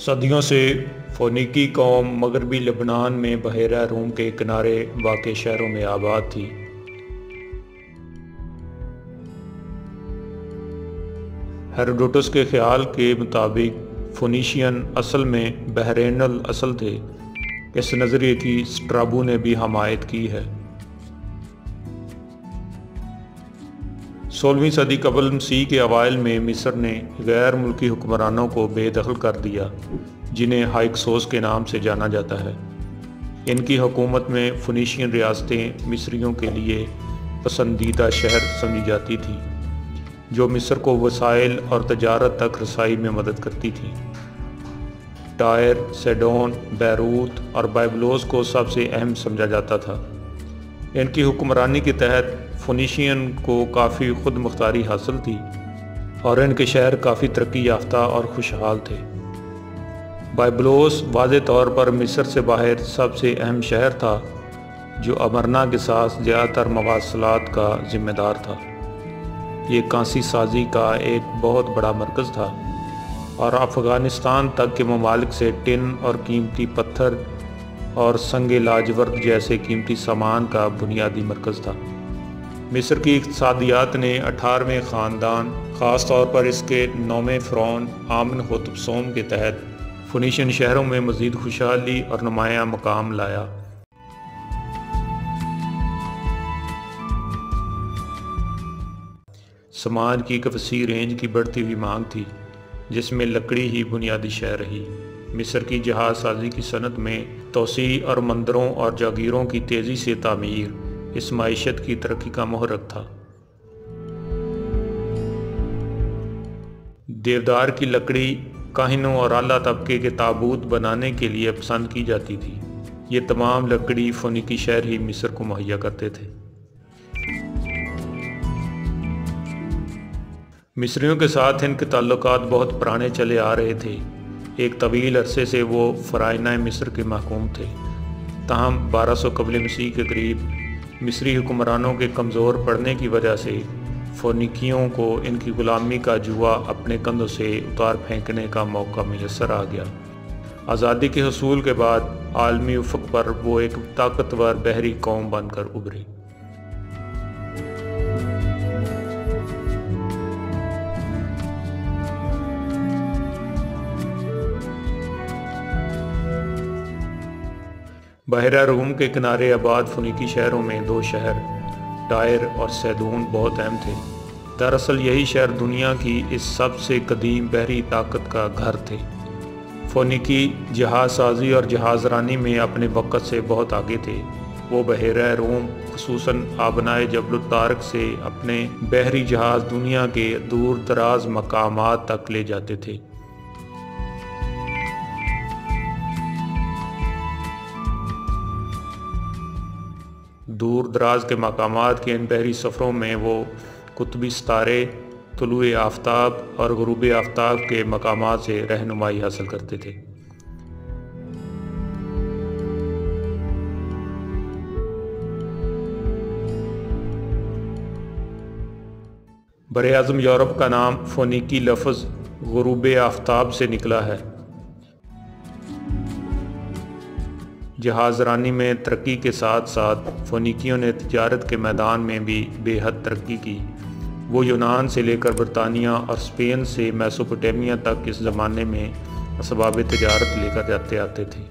صدیوں سے فونیکی قوم مغربی لبنان میں بحیرہ روم کے کنارے واقع شہروں میں آباد تھی۔ ہیروڈوٹس کے خیال کے مطابق فونیشین اصل میں بحرین الاصل تھے۔ اس نظریے کی اسٹرابو نے بھی حمایت کی ہے۔ 16ویں صدی قبل مسیح کے اوائل میں مصر نے غیر ملکی حکمرانوں کو بے دخل کر دیا، جنہیں ہائکسوس کے نام سے جانا جاتا ہے۔ ان کی حکومت میں فونیشین ریاستیں مصریوں کے لیے پسندیدہ شہر سمجھی جاتی تھیں، جو مصر کو وسائل اور تجارت تک رسائی میں مدد کرتی تھیں۔ ٹائر، سیڈون، بیروت اور بائبلوس کو سب سے اہم سمجھا جاتا تھا۔ ان کی حکمرانی کے تحت فونیشین کو کافی خود مختاری حاصل تھی اور ان کے شہر کافی ترقی یافتہ اور خوشحال تھے۔ بائبلوس واضح طور پر مصر سے باہر سب سے اہم شہر تھا، جو امرنا کے ساتھ زیادہ تر مواصلات کا ذمہ دار تھا۔ یہ کانسی سازی کا ایک بہت بڑا مرکز تھا اور افغانستان تک کے ممالک سے ٹن اور قیمتی پتھر اور سنگ لاجورد جیسے قیمتی سامان کا بنیادی مرکز تھا۔ مصر کی اقتصادیات نے 18ویں خاندان، خاص طور پر اس کے 9ویں فرعون آمن ہوتب سوم کے تحت فونیشین شہروں میں مزید خوشحالی اور نمایاں مقام لایا۔ سامان کی ایک وسیع رینج کی بڑھتی ہوئی مانگ تھی، جس میں لکڑی ہی بنیادی شے رہی۔ مصر کی جہاز سازی کی صنعت میں توسیع اور مندروں اور جاگیروں کی تیزی سے تعمیر اس معیشت کی ترقی کا محرک تھا۔ دیودار کی لکڑی کاہنوں اور اعلیٰ طبقے کے تابوت بنانے کے لیے پسند کی جاتی تھی۔ یہ تمام لکڑی فونیکی شہر ہی مصر کو مہیا کرتے تھے۔ مصریوں کے ساتھ ان کے تعلقات بہت پرانے چلے آ رہے تھے۔ ایک طویل عرصے سے وہ فرعونہ مصر کے محکوم تھے، تاہم 1200 قبل مسیح کے قریب مصری حکمرانوں کے کمزور پڑنے کی وجہ سے فونیکیوں کو ان کی غلامی کا جوا اپنے کندھوں سے اتار پھینکنے کا موقع میسر آ گیا۔ آزادی کے حصول کے بعد عالمی افق پر وہ ایک طاقتور بحری قوم بن کر ابھری۔ بحیرہ روم کے کنارے آباد فونیکی شہروں میں 2 شہر ٹائر اور سیدون بہت اہم تھے۔ دراصل یہی شہر دنیا کی اس سب سے قدیم بحری طاقت کا گھر تھے۔ فونیکی جہاز سازی اور جہاز رانی میں اپنے وقت سے بہت آگے تھے۔ وہ بحیرہ روم خصوصاً آبنائے جبل الطارق سے اپنے بحری جہاز دنیا کے دور دراز مقامات تک لے جاتے تھے۔ دور دراز کے مقامات کے ان بحری سفروں میں وہ قطبی ستارے، طلوع آفتاب اور غروب آفتاب کے مقامات سے رہنمائی حاصل کرتے تھے۔ براعظم یورپ کا نام فونیکی لفظ غروب آفتاب سے نکلا ہے۔ جہاز رانی میں ترقی کے ساتھ ساتھ فونیکیوں نے تجارت کے میدان میں بھی بے حد ترقی کی۔ وہ یونان سے لے کر برطانیہ اور اسپین سے میسوپوٹیمیا تک اس زمانے میں اسباب تجارت لے کر جاتے آتے تھے۔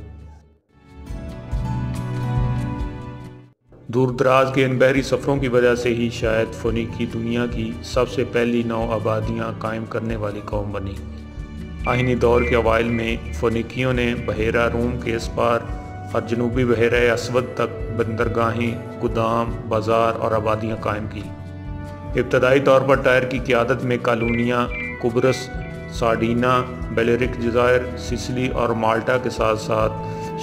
دور دراز کے ان بحری سفروں کی وجہ سے ہی شاید فونیکی دنیا کی سب سے پہلی نو آبادیاں قائم کرنے والی قوم بنی۔ آہنی دور کے اوائل میں فونیکیوں نے بحیرہ روم کے اس پار اور جنوبی بحیرہ اسود تک بندرگاہیں، گودام، بازار اور آبادیاں قائم کی۔ ابتدائی طور پر ٹائر کی قیادت میں کالونیا، قبرص، سارڈینا، بیلیرک جزائر، سسلی اور مالٹا کے ساتھ ساتھ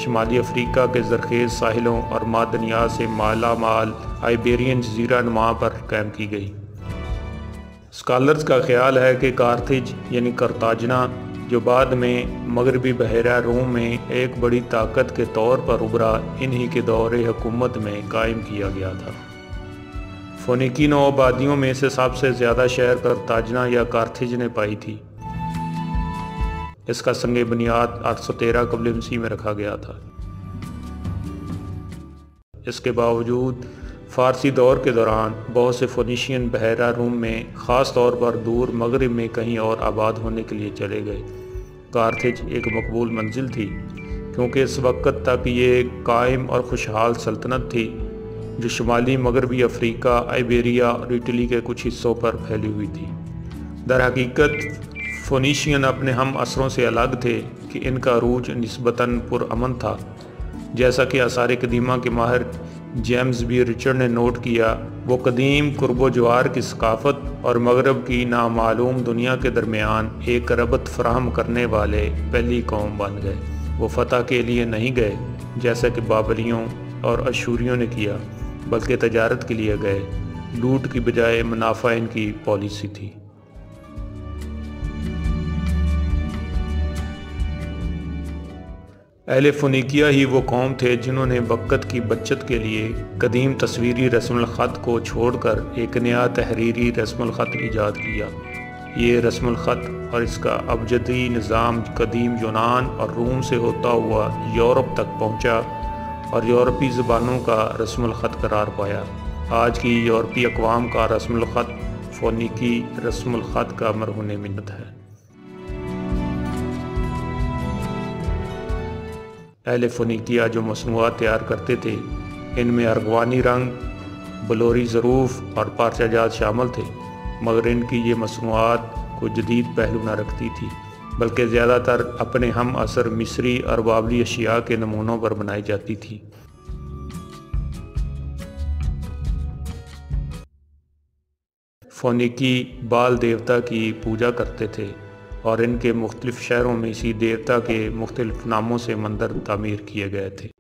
شمالی افریقہ کے زرخیز ساحلوں اور معدنیات سے مالا مال آئیبیرین جزیرہ نما پر قائم کی گئی۔ اسکالرز کا خیال ہے کہ کارتھیج یعنی قرطاجنہ، جو بعد میں مغربی بحیرہ روم میں ایک بڑی طاقت کے طور پر ابھرا، انہی کے دور حکومت میں قائم کیا گیا تھا۔ فونیکی نو آبادیوں میں سے سب سے زیادہ شہر قرطاجنہ یا کارتھیج نے پائی تھی۔ اس کا سنگ بنیاد 813 قبل مسیح میں رکھا گیا تھا۔ اس کے باوجود فارسی دور کے دوران بہت سے فونیشین بحیرہ روم میں، خاص طور پر دور مغرب میں کہیں اور آباد ہونے کے لیے چلے گئے۔ کارتھج ایک مقبول منزل تھی کیونکہ اس وقت تک یہ ایک قائم اور خوشحال سلطنت تھی جو شمالی مغربی افریقہ، آئیبیریا اور اٹلی کے کچھ حصوں پر پھیلی ہوئی تھی۔ در حقیقت فونیشین اپنے ہم عصروں سے الگ تھے کہ ان کا عروج نسبتاً پرامن تھا۔ جیسا کہ آثار قدیمہ کے ماہر جیمز بی رچرڈ نے نوٹ کیا، وہ قدیم قرب و جوار کی ثقافت اور مغرب کی نامعلوم دنیا کے درمیان ایک ربط فراہم کرنے والے پہلی قوم بن گئے۔ وہ فتح کے لیے نہیں گئے جیسا کہ بابلیوں اور اشوریوں نے کیا، بلکہ تجارت کے لیے گئے۔ لوٹ کی بجائے منافع ان کی پالیسی تھی۔ اہل فونیکیا ہی وہ قوم تھے جنہوں نے وقت کی بچت کے لیے قدیم تصویری رسم الخط کو چھوڑ کر ایک نیا تحریری رسم الخط ایجاد کیا۔ یہ رسم الخط اور اس کا ابجدی نظام قدیم یونان اور روم سے ہوتا ہوا یورپ تک پہنچا اور یورپی زبانوں کا رسم الخط قرار پایا۔ آج کی یورپی اقوام کا رسم الخط فونیکی رسم الخط کا مرہون منت ہے۔ اہل فونیکیا جو مصنوعات تیار کرتے تھے، ان میں ارغوانی رنگ، بلوری ظروف اور پارچہ جات شامل تھے، مگر ان کی یہ مصنوعات کوئی جدید پہلو نہ رکھتی تھی، بلکہ زیادہ تر اپنے ہم عصر مصری اور بابلی اشیاء کے نمونوں پر بنائی جاتی تھی۔ فونیکی بال دیوتا کی پوجا کرتے تھے اور ان کے مختلف شہروں میں اسی دیوتا کے مختلف ناموں سے مندر تعمیر کیے گئے تھے۔